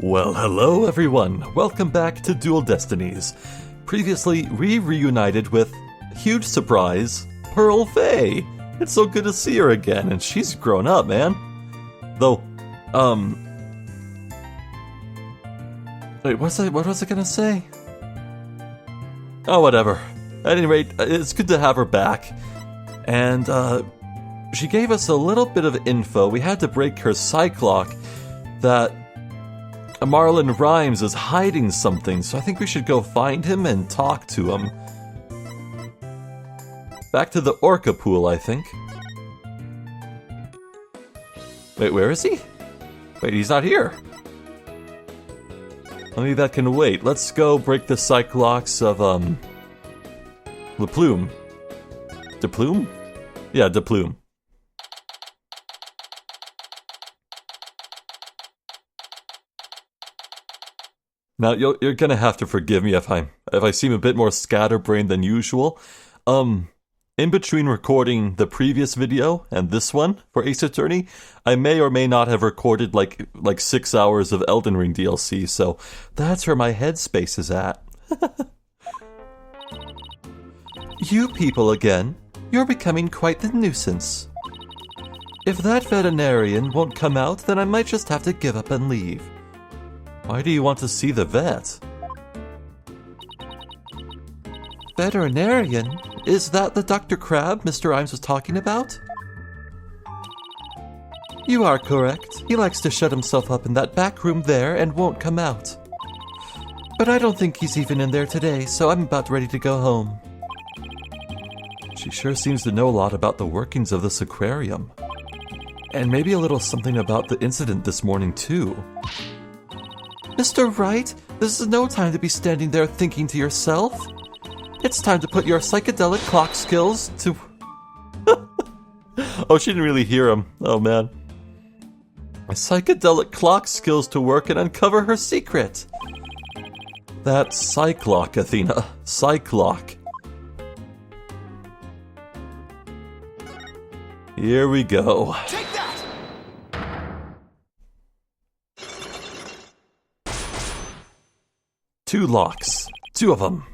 Well, hello everyone. Welcome back to Dual Destinies. Previously, we reunited with, huge surprise, Pearl Faye. It's so good to see her again, and she's grown up, man. Though, wait, what was I gonna say? Oh, whatever. At any rate, it's good to have her back. And, she gave us a little bit of info. We had to break her psych lock that Marlon Rhymes is hiding something, so I think we should go find him and talk to him. Back to the Orca pool, I think. Wait, where is he? Wait, he's not here. Only that can wait. Let's go break the psych locks of, LePlume. DePlume? Yeah, DePlume. Now, you're gonna have to forgive me if I seem a bit more scatterbrained than usual. In between recording the previous video and this one for Ace Attorney, I may or may not have recorded like 6 hours of Elden Ring DLC, so that's where my headspace is at. You people again. You're becoming quite the nuisance. If that veterinarian won't come out, then I might just have to give up and leave. Why do you want to see the vet? Veterinarian? Is that the Dr. Crab Mr. Rhymes was talking about? You are correct. He likes to shut himself up in that back room there and won't come out. But I don't think he's even in there today, so I'm about ready to go home. She sure seems to know a lot about the workings of this aquarium. And maybe a little something about the incident this morning, too. Mr. Wright, this is no time to be standing there thinking to yourself. It's time to put your psychedelic clock skills to... Oh, she didn't really hear him. Oh, man. Psychedelic clock skills to work and uncover her secret. That psych lock, Athena. Psych lock. Here we go. Take that! 2 locks. 2 of them.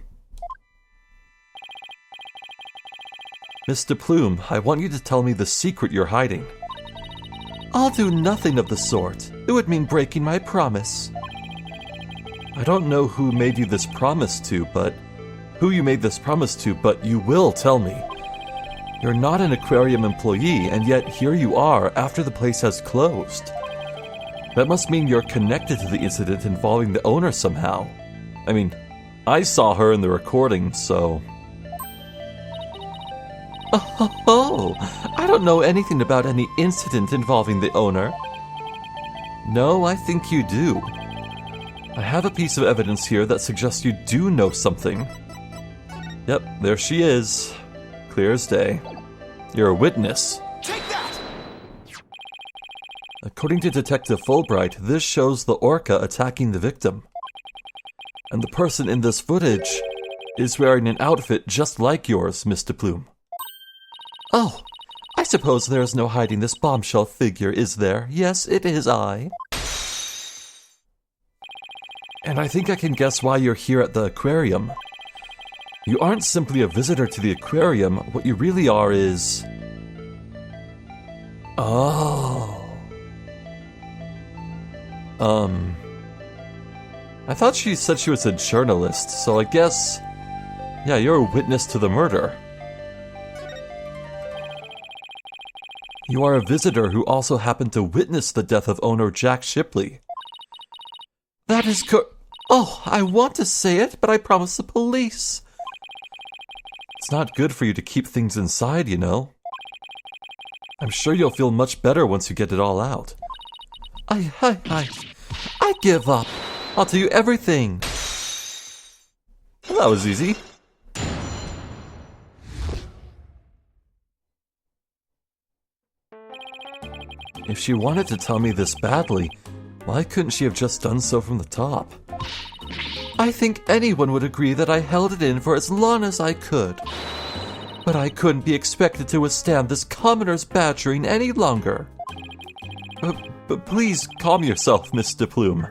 Mr. Plume, I want you to tell me the secret you're hiding. I'll do nothing of the sort. It would mean breaking my promise. I don't know who made you this promise to, but you will tell me. You're not an aquarium employee, and yet here you are after the place has closed. That must mean you're connected to the incident involving the owner somehow. I mean, I saw her in the recording, so... Oh, I don't know anything about any incident involving the owner. No, I think you do. I have a piece of evidence here that suggests you do know something. Yep, there she is. Clear as day. You're a witness. Take that! According to Detective Fulbright, this shows the orca attacking the victim. And the person in this footage is wearing an outfit just like yours, Mr. Plume. Oh, I suppose there is no hiding this bombshell figure, is there? Yes, it is I. And I think I can guess why you're here at the aquarium. You aren't simply a visitor to the aquarium. What you really are is... Oh. I thought she said she was a journalist, so I guess... Yeah, you're a witness to the murder. You are a visitor who also happened to witness the death of owner Jack Shipley. That is Oh, I want to say it, but I promised the police. It's not good for you to keep things inside, you know. I'm sure you'll feel much better once you get it all out. I give up. I'll tell you everything. Well, that was easy. If she wanted to tell me this badly, why couldn't she have just done so from the top? I think anyone would agree that I held it in for as long as I could. But I couldn't be expected to withstand this commoner's badgering any longer. But please calm yourself, Miss DePlume.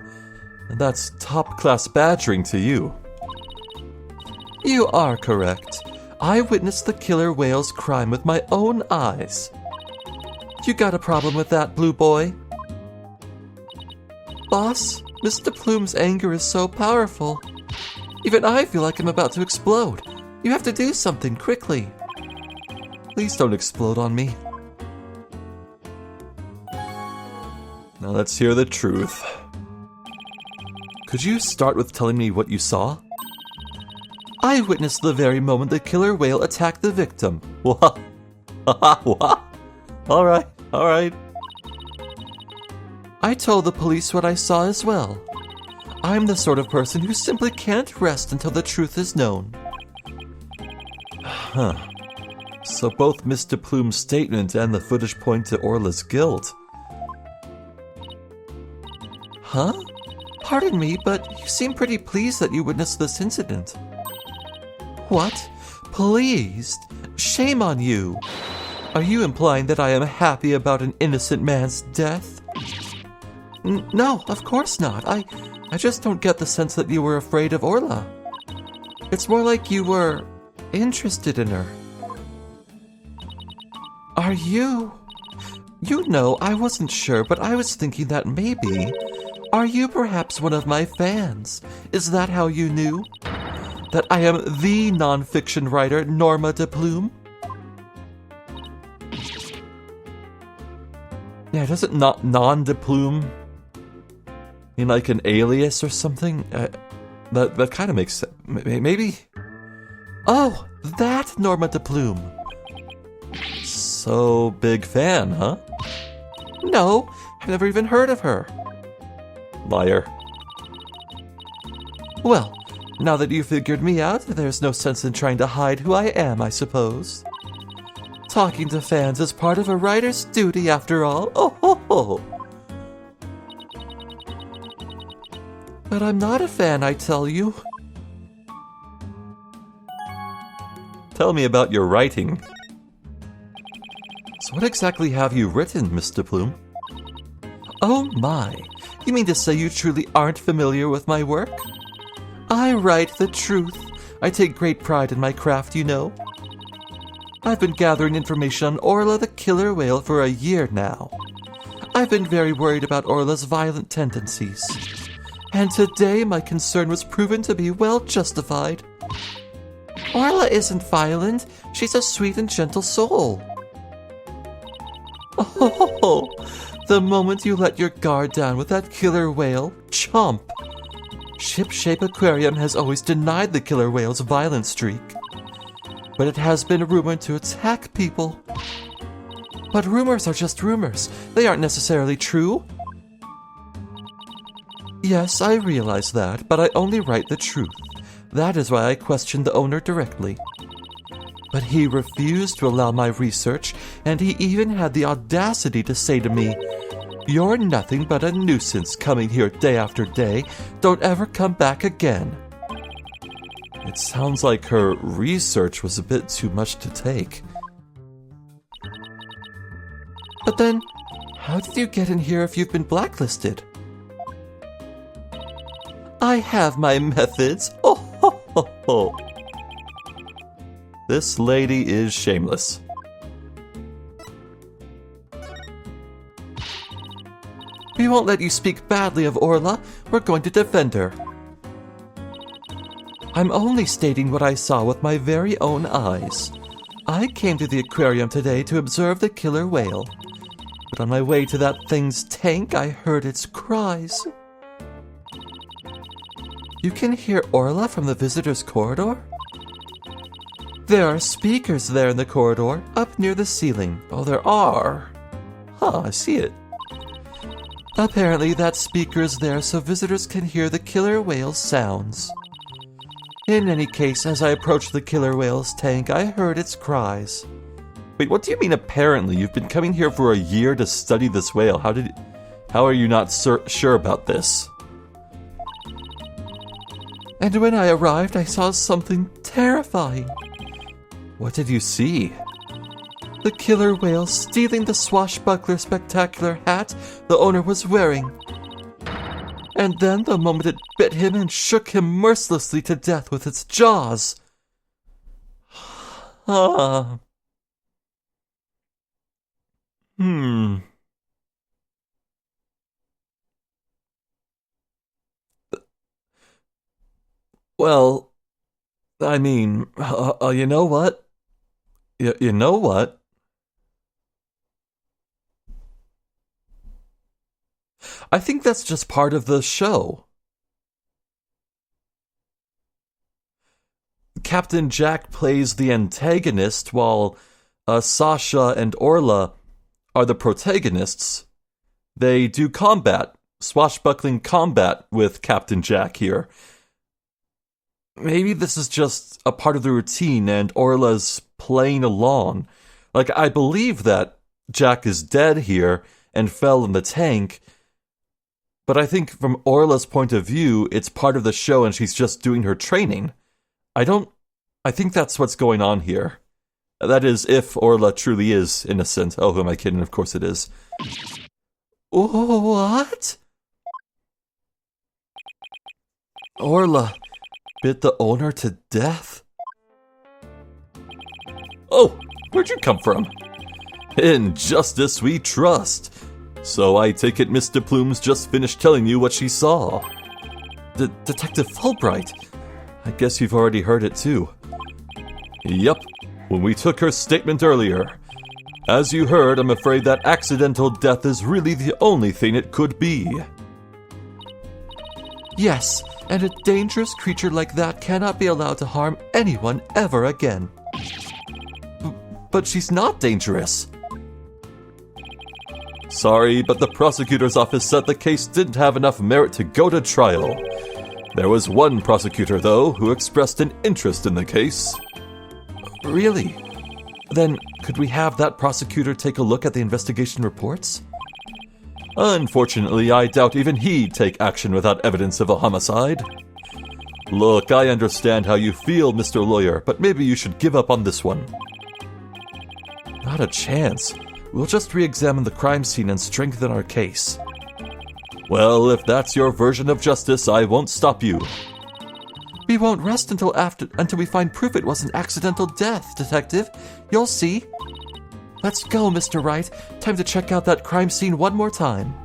That's top-class badgering to you. You are correct. I witnessed the killer whale's crime with my own eyes. You got a problem with that, Blue Boy? Boss, Mr. Plume's anger is so powerful. Even I feel like I'm about to explode. You have to do something quickly. Please don't explode on me. Now let's hear the truth. Could you start with telling me what you saw? I witnessed the very moment the killer whale attacked the victim. What? What? Alright. I told the police what I saw as well. I'm the sort of person who simply can't rest until the truth is known. Huh. So both Mr. Plume's statement and the footage point to Orla's guilt. Huh? Pardon me, but you seem pretty pleased that you witnessed this incident. What? Pleased? Shame on you! Are you implying that I am happy about an innocent man's death? No, of course not. I just don't get the sense that you were afraid of Orla. It's more like you were interested in her. Are you? You know, I wasn't sure, but I was thinking that maybe... Are you perhaps one of my fans? Is that how you knew? That I am the non-fiction writer Norma de Plume? Yeah, doesn't not non-de Plume mean like an alias or something? That kind of makes sense. Maybe? Oh, that Norma de Plume. So big fan, huh? No, I've never even heard of her. Liar. Well, now that you figured me out, there's no sense in trying to hide who I am, I suppose. Talking to fans is part of a writer's duty, after all. Oh ho ho! But I'm not a fan, I tell you. Tell me about your writing. So what exactly have you written, Mr. Plume? Oh my! You mean to say you truly aren't familiar with my work? I write the truth. I take great pride in my craft, you know. I've been gathering information on Orla the killer whale for a year now. I've been very worried about Orla's violent tendencies. And today my concern was proven to be well justified. Orla isn't violent. She's a sweet and gentle soul. Oh, the moment you let your guard down with that killer whale, chomp. Ship-Shape Aquarium has always denied the killer whale's violent streak. But it has been rumored to attack people. But rumors are just rumors. They aren't necessarily true. Yes, I realize that, but I only write the truth. That is why I questioned the owner directly. But he refused to allow my research, and he even had the audacity to say to me, "You're nothing but a nuisance coming here day after day. Don't ever come back again." It sounds like her research was a bit too much to take. But then, how did you get in here if you've been blacklisted? I have my methods. Oh ho ho ho. This lady is shameless. We won't let you speak badly of Orla. We're going to defend her. I'm only stating what I saw with my very own eyes. I came to the aquarium today to observe the killer whale. But on my way to that thing's tank, I heard its cries. You can hear Orla from the visitor's corridor? There are speakers there in the corridor, up near the ceiling. Oh, there are. Huh, I see it. Apparently that speaker is there so visitors can hear the killer whale's sounds. In any case, as I approached the killer whale's tank, I heard its cries. Wait, what do you mean apparently? You've been coming here for a year to study this whale. How are you not sure about this? And when I arrived, I saw something terrifying. What did you see? The killer whale stealing the swashbuckler spectacular hat the owner was wearing. And then the moment it bit him and shook him mercilessly to death with its jaws. Ah. Well, I mean, you know what? You know what? I think that's just part of the show. Captain Jack plays the antagonist while Sasha and Orla are the protagonists. They do combat, swashbuckling combat with Captain Jack here. Maybe this is just a part of the routine and Orla's playing along. Like, I believe that Jack is dead here and fell in the tank, but I think from Orla's point of view, it's part of the show and she's just doing her training. I think that's what's going on here. That is, if Orla truly is innocent. Oh, who am I kidding? Of course it is. What? Orla bit the owner to death? Oh, where'd you come from? In justice we trust. So I take it Mr. Plume's just finished telling you what she saw. Detective Fulbright. I guess you've already heard it too. Yup, when we took her statement earlier. As you heard, I'm afraid that accidental death is really the only thing it could be. Yes, and a dangerous creature like that cannot be allowed to harm anyone ever again. But she's not dangerous. Sorry, but the prosecutor's office said the case didn't have enough merit to go to trial. There was one prosecutor, though, who expressed an interest in the case. Really? Then, could we have that prosecutor take a look at the investigation reports? Unfortunately, I doubt even he'd take action without evidence of a homicide. Look, I understand how you feel, Mr. Lawyer, but maybe you should give up on this one. Not a chance. We'll just re-examine the crime scene and strengthen our case. Well, if that's your version of justice, I won't stop you. We won't rest until we find proof it was an accidental death, Detective. You'll see. Let's go, Mr. Wright. Time to check out that crime scene one more time.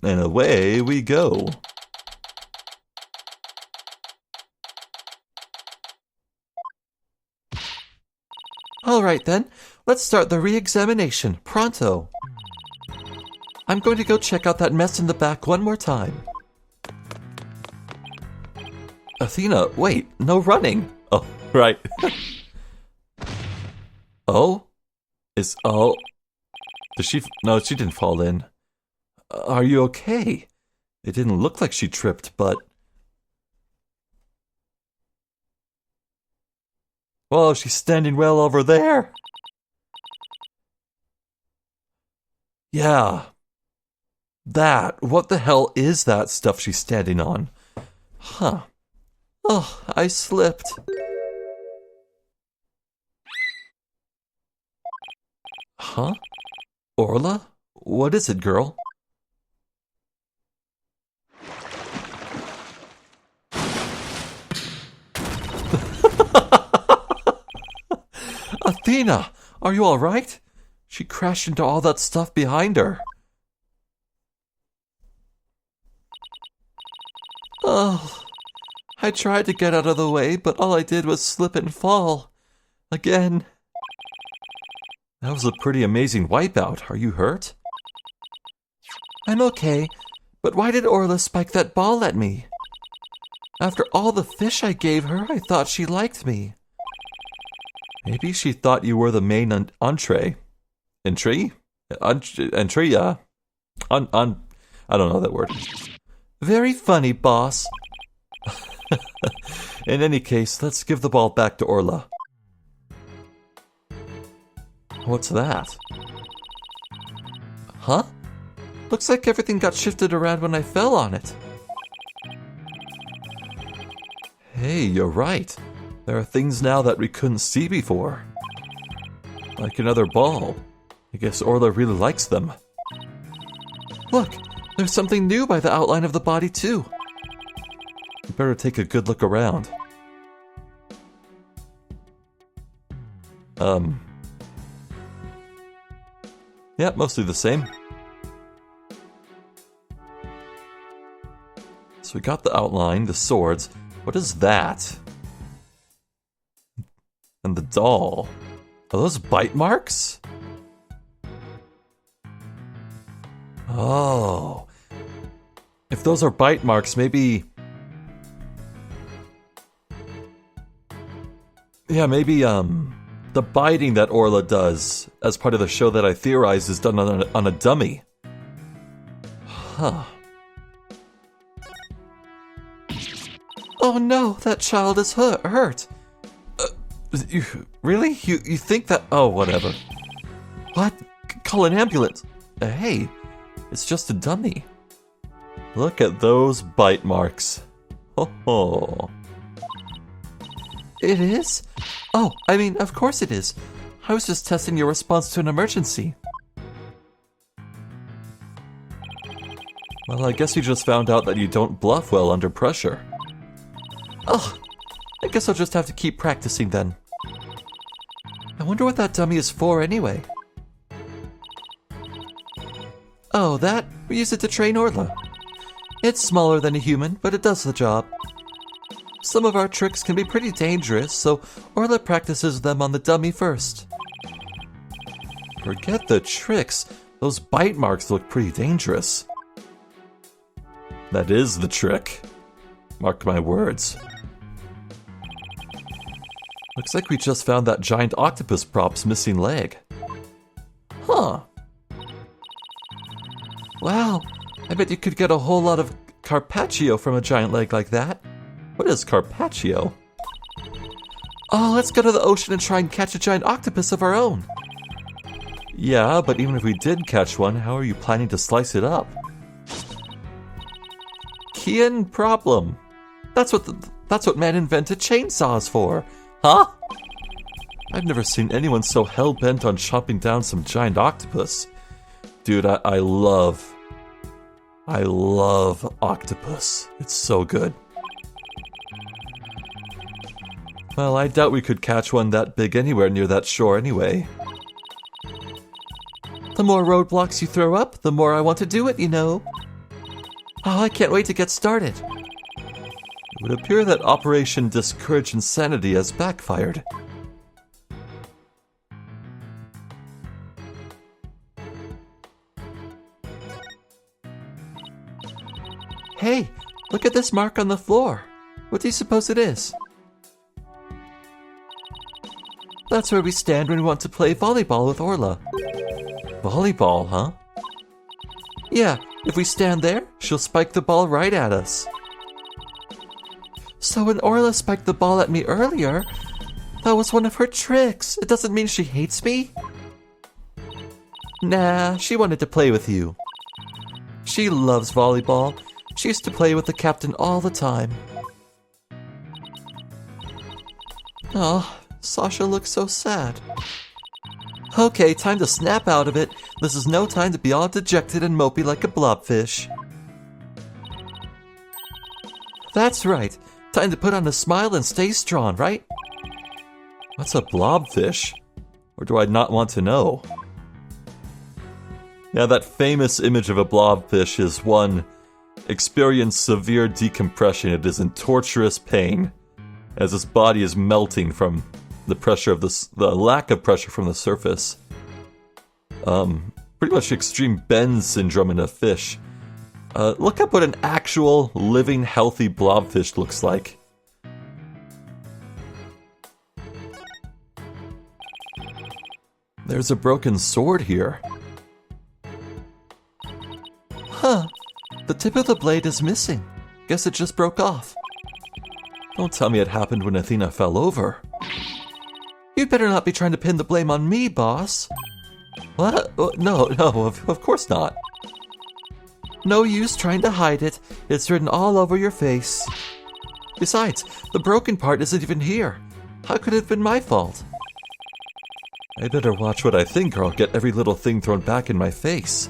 And away we go. All right then, let's start the re-examination, pronto. I'm going to go check out that mess in the back one more time. Athena, wait, no running. Oh, right. Oh? Does she... No, she didn't fall in. Are you okay? It didn't look like she tripped, but... Whoa, she's standing well over there. Yeah. What the hell is that stuff she's standing on? Huh. Oh, I slipped. Huh? Orla? What is it, girl? Athena, are you all right? She crashed into all that stuff behind her. Oh, I tried to get out of the way, but all I did was slip and fall. Again. That was a pretty amazing wipeout. Are you hurt? I'm okay, but why did Orla spike that ball at me? After all the fish I gave her, I thought she liked me. Maybe she thought you were the main entree. Entree? Entree, yeah. I don't know that word. Very funny, boss. In any case, let's give the ball back to Orla. What's that? Huh? Looks like everything got shifted around when I fell on it. Hey, you're right. There are things now that we couldn't see before. Like another ball. I guess Orla really likes them. Look, there's something new by the outline of the body too. You better take a good look around. Yeah, mostly the same. So we got the outline, the swords. What is that? And the doll. Are those bite marks? Oh. If those are bite marks, maybe... Yeah, maybe, the biting that Orla does as part of the show that I theorized is done on a dummy. Huh. Oh no, that child is hurt. Really? You think that... Oh, whatever. What? Call an ambulance. Hey, it's just a dummy. Look at those bite marks. Oh. It is? Oh, I mean, of course it is. I was just testing your response to an emergency. Well, I guess you just found out that you don't bluff well under pressure. Ugh, I guess I'll just have to keep practicing then. I wonder what that dummy is for anyway. Oh, that? We use it to train Orla. It's smaller than a human, but it does the job. Some of our tricks can be pretty dangerous, so Orla practices them on the dummy first. Forget the tricks. Those bite marks look pretty dangerous. That is the trick. Mark my words. Looks like we just found that giant octopus prop's missing leg. Huh. Wow, I bet you could get a whole lot of carpaccio from a giant leg like that. What is carpaccio? Oh, let's go to the ocean and try and catch a giant octopus of our own. Yeah, but even if we did catch one, how are you planning to slice it up? Kian problem. That's what man invented chainsaws for. Huh? I've never seen anyone so hell-bent on chopping down some giant octopus. Dude, I love octopus. It's so good. Well, I doubt we could catch one that big anywhere near that shore anyway. The more roadblocks you throw up, the more I want to do it, you know. Oh, I can't wait to get started. It would appear that Operation Discourage Insanity has backfired. Hey, look at this mark on the floor. What do you suppose it is? That's where we stand when we want to play volleyball with Orla. Volleyball, huh? Yeah, if we stand there, she'll spike the ball right at us. So when Orla spiked the ball at me earlier, that was one of her tricks. It doesn't mean she hates me. Nah, she wanted to play with you. She loves volleyball. She used to play with the captain all the time. Oh, Sasha looks so sad. Okay, time to snap out of it. This is no time to be all dejected and mopey like a blobfish. That's right. Time to put on a smile and stay strong, right? What's a blobfish? Or do I not want to know? Yeah, that famous image of a blobfish is one experienced severe decompression. It is in torturous pain as its body is melting from the pressure of the lack of pressure from the surface. Pretty much extreme bend syndrome in a fish. Look up what an actual, living, healthy blobfish looks like. There's a broken sword here. Huh. The tip of the blade is missing. Guess it just broke off. Don't tell me it happened when Athena fell over. You'd better not be trying to pin the blame on me, boss. What? No, of course not. No use trying to hide it. It's written all over your face. Besides, the broken part isn't even here. How could it have been my fault? I better watch what I think or I'll get every little thing thrown back in my face.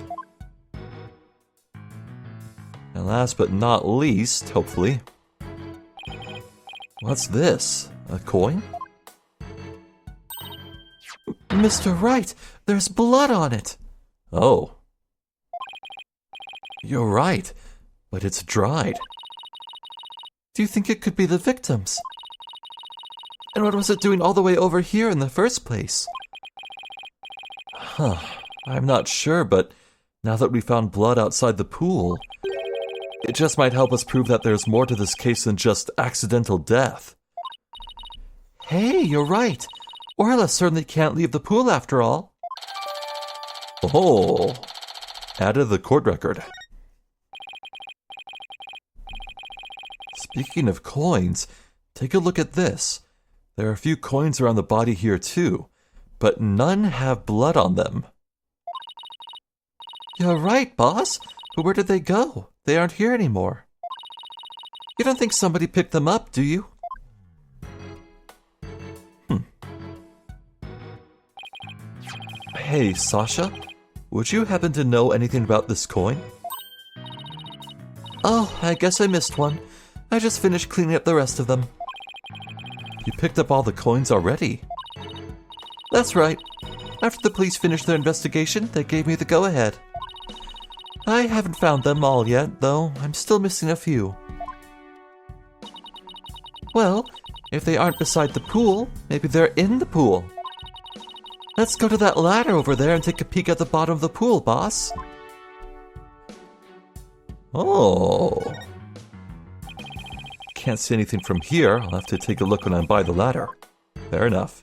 And last but not least, hopefully... What's this? A coin? Mr. Wright, there's blood on it! Oh. You're right, but it's dried. Do you think it could be the victims? And what was it doing all the way over here in the first place? I'm not sure, but now that we found blood outside the pool, it just might help us prove that there's more to this case than just accidental death. Hey, you're right. Orla certainly can't leave the pool after all. Oh, added the court record. Speaking of coins, take a look at this. There are a few coins around the body here too, but none have blood on them. You're right, boss. But where did they go? They aren't here anymore. You don't think somebody picked them up, do you? Hey, Sasha, would you happen to know anything about this coin? Oh, I guess I missed one. I just finished cleaning up the rest of them. You picked up all the coins already? That's right. After the police finished their investigation, they gave me the go-ahead. I haven't found them all yet, though. I'm still missing a few. Well, if they aren't beside the pool, maybe they're in the pool. Let's go to that ladder over there and take a peek at the bottom of the pool, boss. Oh. Can't see anything from here. I'll have to take a look when I'm by the ladder. Fair enough.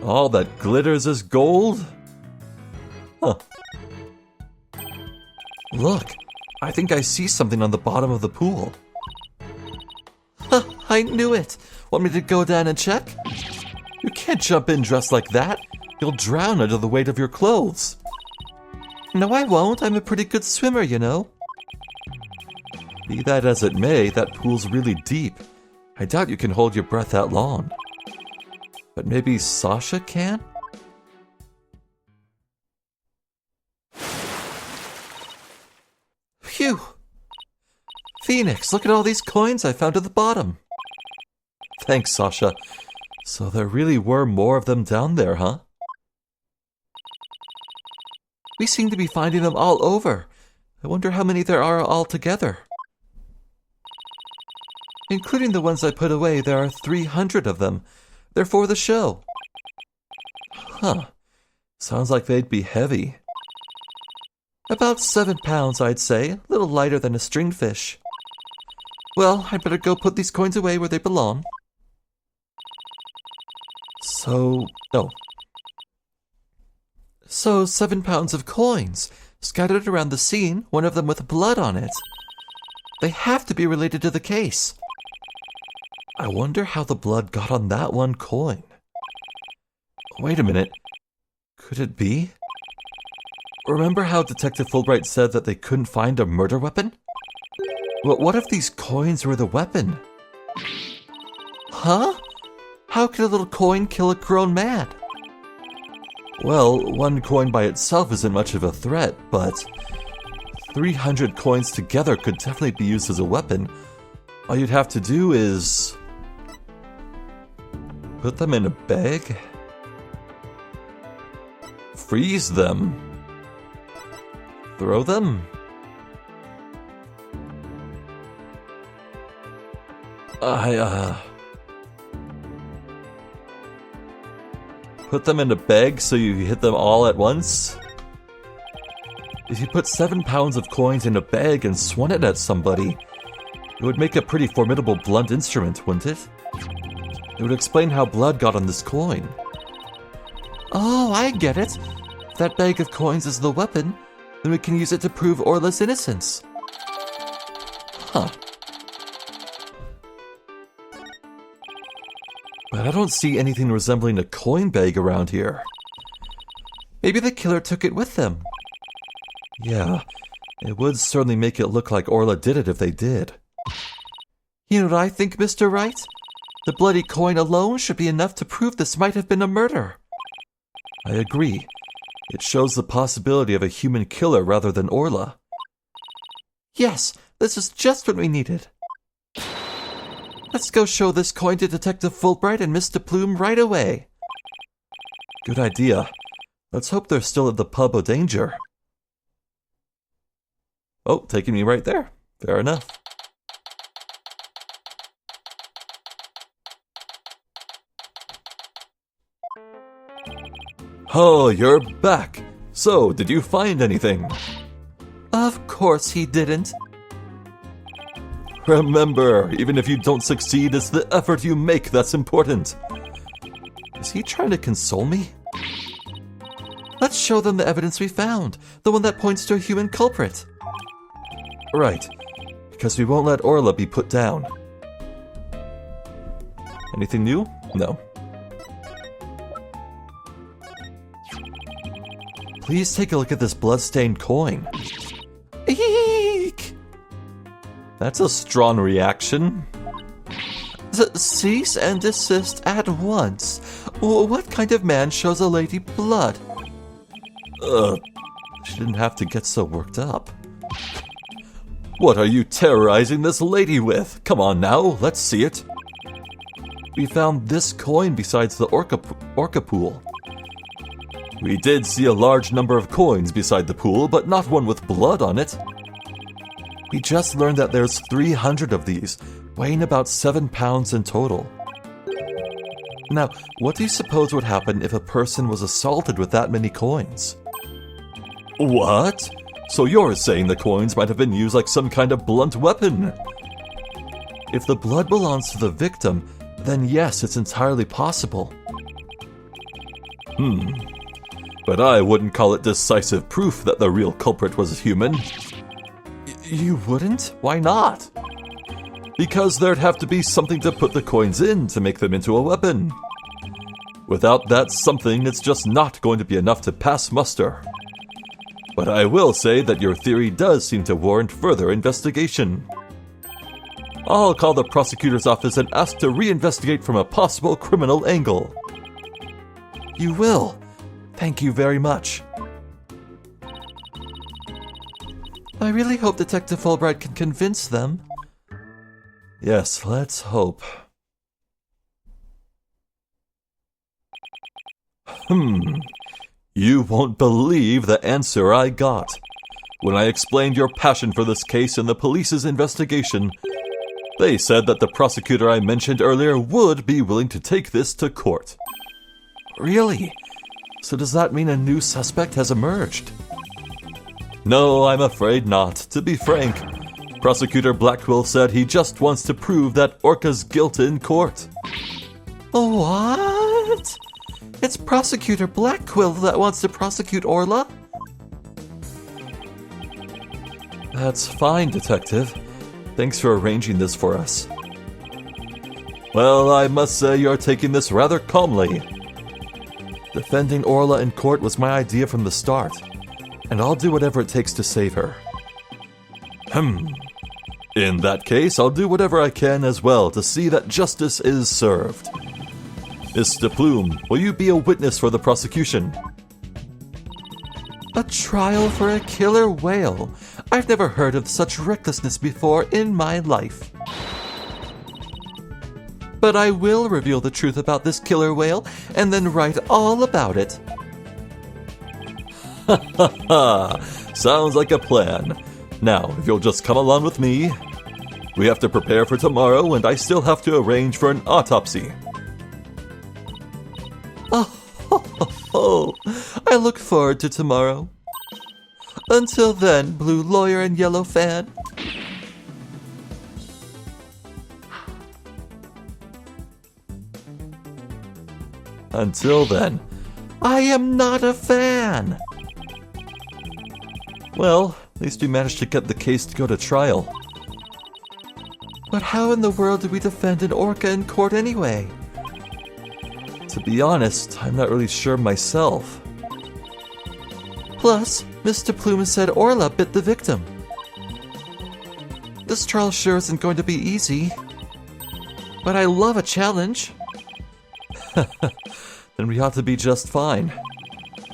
All that glitters is gold? Huh. Look, I think I see something on the bottom of the pool. Huh, I knew it! Want me to go down and check? You can't jump in dressed like that. You'll drown under the weight of your clothes. No, I won't. I'm a pretty good swimmer, you know. Be that as it may, that pool's really deep. I doubt you can hold your breath that long. But maybe Sasha can? Phew! Phoenix, look at all these coins I found at the bottom. Thanks, Sasha. So there really were more of them down there, huh? We seem to be finding them all over. I wonder how many there are altogether. Including the ones I put away, there are 300 of them. They're for the show. Huh. Sounds like they'd be heavy. About 7 pounds, I'd say. A little lighter than a string fish. Well, I'd better go put these coins away where they belong. So 7 pounds of coins, scattered around the scene, one of them with blood on it. They have to be related to the case. I wonder how the blood got on that one coin. Wait a minute. Could it be? Remember how Detective Fulbright said that they couldn't find a murder weapon? Well, what if these coins were the weapon? Huh? How could a little coin kill a grown man? Well, one coin by itself isn't much of a threat, but 300 coins together could definitely be used as a weapon. All you'd have to do is put them in a bag, freeze them, throw them. Put them in a bag so you hit them all at once? If you put 7 pounds of coins in a bag and swung it at somebody, it would make a pretty formidable blunt instrument, wouldn't it? It would explain how blood got on this coin. Oh, I get it. If that bag of coins is the weapon, then we can use it to prove Orla's innocence. Huh. But I don't see anything resembling a coin bag around here. Maybe the killer took it with them. Yeah, it would certainly make it look like Orla did it if they did. You know what I think, Mr. Wright? The bloody coin alone should be enough to prove this might have been a murder. I agree. It shows the possibility of a human killer rather than Orla. Yes, this is just what we needed. Let's go show this coin to Detective Fulbright and Mr. Plume right away. Good idea. Let's hope they're still at the pub of danger. Oh, taking me right there. Fair enough. Oh, you're back. So, did you find anything? Of course he didn't. Remember, even if you don't succeed, it's the effort you make that's important. Is he trying to console me? Let's show them the evidence we found, the one that points to a human culprit. Right, because we won't let Orla be put down. Anything new? No. Please take a look at this blood-stained coin. Eek! That's a strong reaction. Cease and desist at once. What kind of man shows a lady blood? She didn't have to get so worked up. What are you terrorizing this lady with? Come on now, let's see it. We found this coin besides the orca pool. We did see a large number of coins beside the pool, but not one with blood on it. We just learned that there's 300 of these, weighing about 7 pounds in total. Now, what do you suppose would happen if a person was assaulted with that many coins? What? So you're saying the coins might have been used like some kind of blunt weapon? If the blood belongs to the victim, then yes, it's entirely possible. But I wouldn't call it decisive proof that the real culprit was human. You wouldn't? Why not? Because there'd have to be something to put the coins in to make them into a weapon. Without that something, it's just not going to be enough to pass muster. But I will say that your theory does seem to warrant further investigation. I'll call the prosecutor's office and ask to reinvestigate from a possible criminal angle. You will? Thank you very much. I really hope Detective Fulbright can convince them. Yes, let's hope. You won't believe the answer I got. When I explained your passion for this case in the police's investigation, they said that the prosecutor I mentioned earlier would be willing to take this to court. Really? So does that mean a new suspect has emerged? No, I'm afraid not. To be frank, Prosecutor Blackwell said he just wants to prove that Orca's guilt in court. What? It's Prosecutor Blackwell that wants to prosecute Orla? That's fine, Detective. Thanks for arranging this for us. Well, I must say you're taking this rather calmly. Defending Orla in court was my idea from the start, and I'll do whatever it takes to save her. In that case, I'll do whatever I can as well to see that justice is served. Mr. Plume, will you be a witness for the prosecution? A trial for a killer whale? I've never heard of such recklessness before in my life. But I will reveal the truth about this killer whale and then write all about it. Sounds like a plan. Now, if you'll just come along with me. We have to prepare for tomorrow, and I still have to arrange for an autopsy. I look forward to tomorrow. Until then, blue lawyer and yellow fan. Until then, I am not a fan. Well, at least we managed to get the case to go to trial. But how in the world did we defend an orca in court anyway? To be honest, I'm not really sure myself. Plus, Mr. Plume said Orla bit the victim. This trial sure isn't going to be easy. But I love a challenge. Then we ought to be just fine.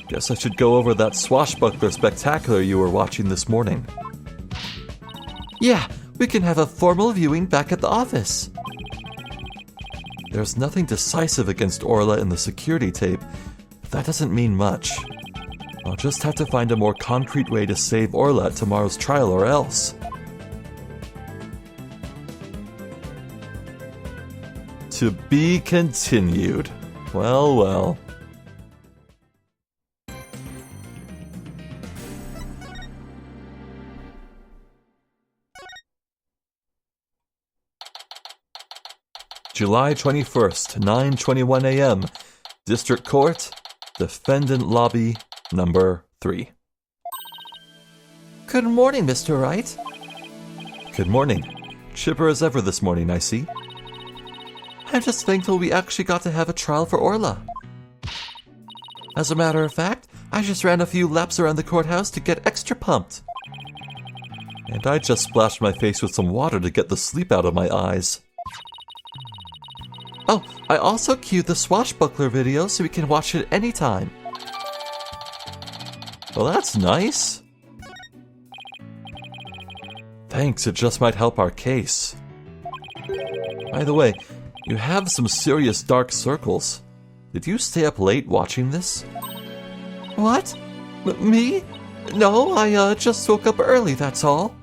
Guess I should go over that swashbuckler spectacular you were watching this morning. Yeah, we can have a formal viewing back at the office. There's nothing decisive against Orla in the security tape. That doesn't mean much. I'll just have to find a more concrete way to save Orla at tomorrow's trial or else. To be continued. Well, well. July 21st, 9:21 a.m. District Court, Defendant Lobby, number 3. Good morning, Mr. Wright. Good morning. Chipper as ever this morning, I see. I'm just thankful we actually got to have a trial for Orla. As a matter of fact, I just ran a few laps around the courthouse to get extra pumped. And I just splashed my face with some water to get the sleep out of my eyes. Oh, I also queued the swashbuckler video so we can watch it anytime. Well, that's nice. Thanks, it just might help our case. By the way, you have some serious dark circles. Did you stay up late watching this? What? Me? No, I just woke up early, that's all.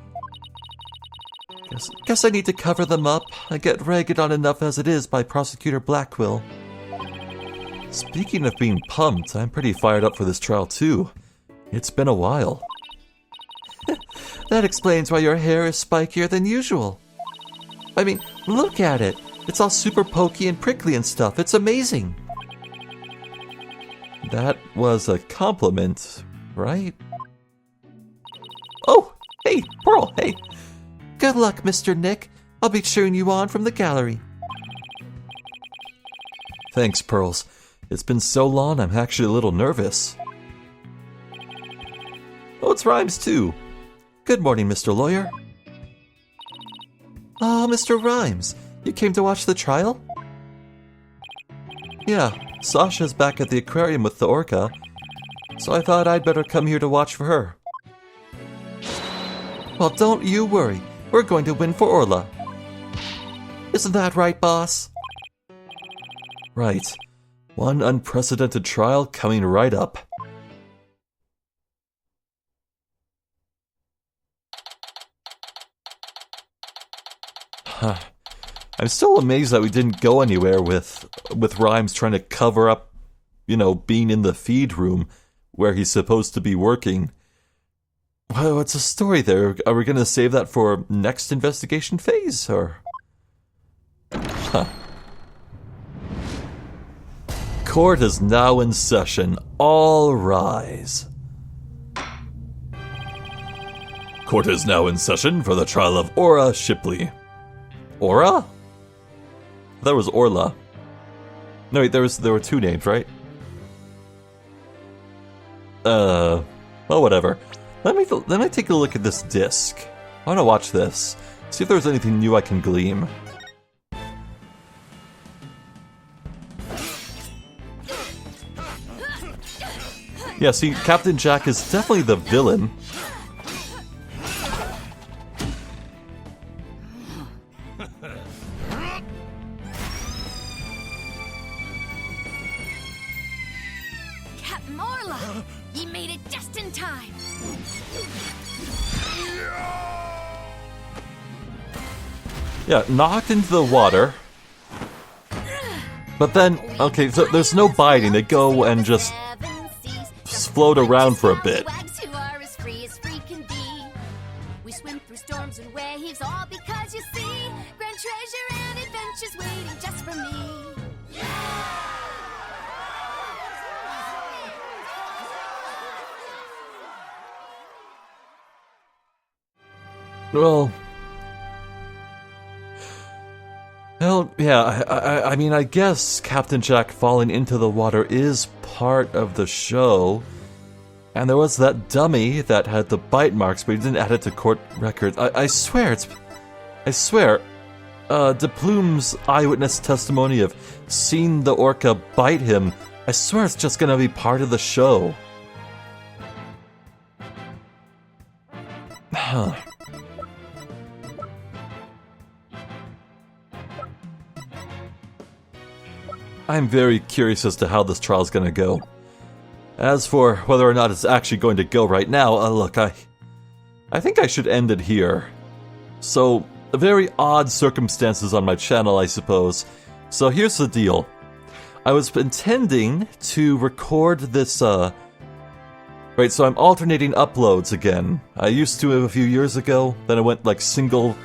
Guess I need to cover them up. I get ragged on enough as it is by Prosecutor Blackquill. Speaking of being pumped, I'm pretty fired up for this trial too. It's been a while. That explains why your hair is spikier than usual. I mean, look at it. It's all super pokey and prickly and stuff. It's amazing. That was a compliment, right? Oh, hey, Pearl, hey. Good luck, Mr. Nick. I'll be cheering you on from the gallery. Thanks, Pearls. It's been so long, I'm actually a little nervous. Oh, it's Rhymes, too. Good morning, Mr. Lawyer. Oh, Mr. Rhymes, you came to watch the trial? Yeah, Sasha's back at the aquarium with the orca, so I thought I'd better come here to watch for her. Well, don't you worry. We're going to win for Orla. Isn't that right, boss? Right. One unprecedented trial coming right up. I'm still amazed that we didn't go anywhere with Rhymes trying to cover up, being in the feed room where he's supposed to be working. Well, what's the story there? Are we going to save that for next investigation phase, or? Huh. Court is now in session. All rise. Court is now in session for the trial of Aura Shipley. Aura? That was Orla. No, wait, there were two names, right? Well, whatever. Let me take a look at this disc. I want to watch this. See if there's anything new I can glean. Yeah, see, Captain Jack is definitely the villain. Captain Orla! You made it just in time! Yeah, knocked into the water. But then, okay, so there's no biting. They go and just float around for a bit. We swim through storms and waves, all because you see grand treasure and adventures waiting just for me. Well, yeah, I mean, I guess Captain Jack falling into the water is part of the show. And there was that dummy that had the bite marks, but he didn't add it to court records. I swear, DePlume's eyewitness testimony of seeing the orca bite him, I swear it's just gonna be part of the show. I'm very curious as to how this trial is going to go. As for whether or not it's actually going to go right now, look, I think I should end it here. So, very odd circumstances on my channel, I suppose. So here's the deal. I was intending to record this, right, so I'm alternating uploads again. I used to a few years ago, then I went like single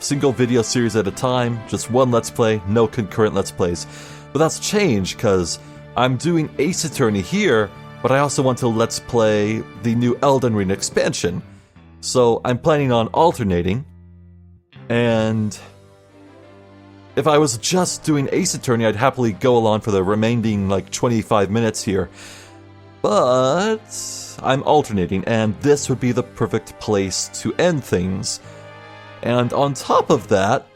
video series at a time, just one Let's Play, no concurrent Let's Plays. But that's changed, because I'm doing Ace Attorney here, but I also want to Let's Play the new Elden Ring expansion. So I'm planning on alternating, and if I was just doing Ace Attorney, I'd happily go along for the remaining, like, 25 minutes here. But I'm alternating, and this would be the perfect place to end things. And on top of that,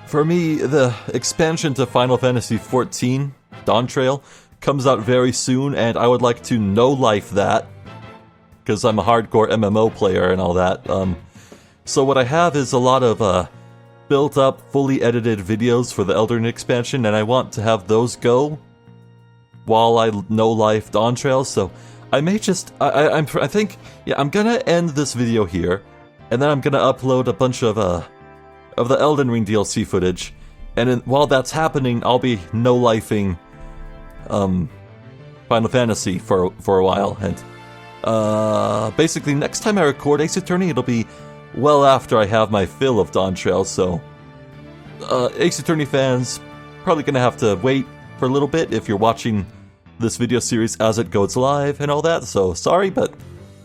for me, the expansion to Final Fantasy XIV, Dawn Trail, comes out very soon, and I would like to no-life that, because I'm a hardcore MMO player and all that. So what I have is a lot of built-up, fully edited videos for the Elden Ring expansion, and I want to have those go while I no-life Dawn Trail, so I may just... I think, yeah, I'm gonna end this video here, and then I'm gonna upload a bunch of the Elden Ring DLC footage, and while that's happening, I'll be no-lifing Final Fantasy for a while, and basically next time I record Ace Attorney, it'll be well after I have my fill of Dawn Trail, so Ace Attorney fans probably gonna have to wait for a little bit if you're watching this video series as it goes live and all that, so sorry, but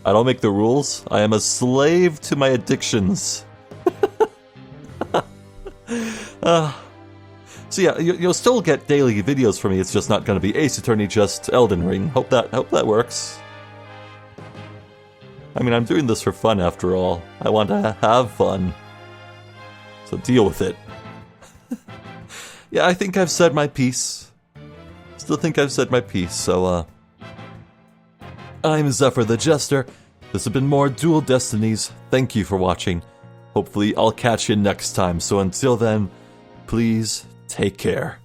I don't make the rules. I am a slave to my addictions. So yeah, you'll still get daily videos from me, it's just not gonna be Ace Attorney, just Elden Ring. Hope that works. I mean, I'm doing this for fun after all. I want to have fun. So deal with it. Yeah, I think I've said my piece. Still think I've said my piece, so, I'm Zephyr the Jester. This has been more Dual Destinies. Thank you for watching. Hopefully I'll catch you next time, so until then, please take care.